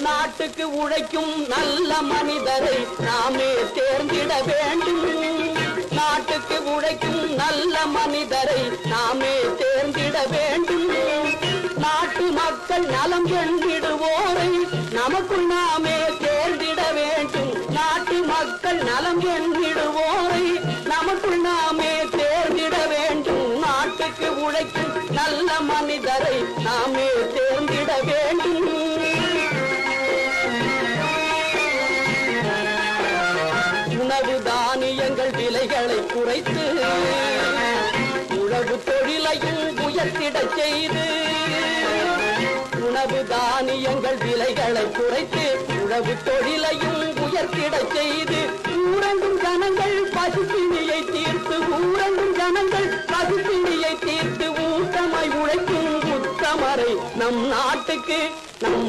நாட்டுக்கு உழைக்கும் நல்ல மனிதரை நாமே தேர்ந்திட வேண்டும். நாட்டுக்கு உழைக்கும் நல்ல மனிதரை நாமே தேர்ந்திட வேண்டும். நாட்டு மக்கள் நலம் எண்ணிடுவோரை நமக்குள் நாமே தேர்ந்திட வேண்டும். நாட்டு மக்கள் நலம் எண்ணிடுவோரை நமக்குள் நாமே தேர்ந்திட வேண்டும். நாட்டுக்கு உழைக்கும் நல்ல மனிதரை நாமே தேர்ந்திட வேண்டும். உணவு தானியங்கள் விலைகளை குறைத்து உழவு தொழிலையும் உயர்த்திட செய்து, உணவு தானியங்கள் விலைகளை குறைத்து உழவு தொழிலையும் உயர்த்திட செய்து, ஊரங்கும் ஜனங்கள் பசிப்பிணியை தீர்த்து, ஊரங்கும் ஜனங்கள் பசிப்பிணியை தீர்த்து ஊட்டமாய் உழைக்கும் உத்தமரை நம் நாட்டுக்கு நம்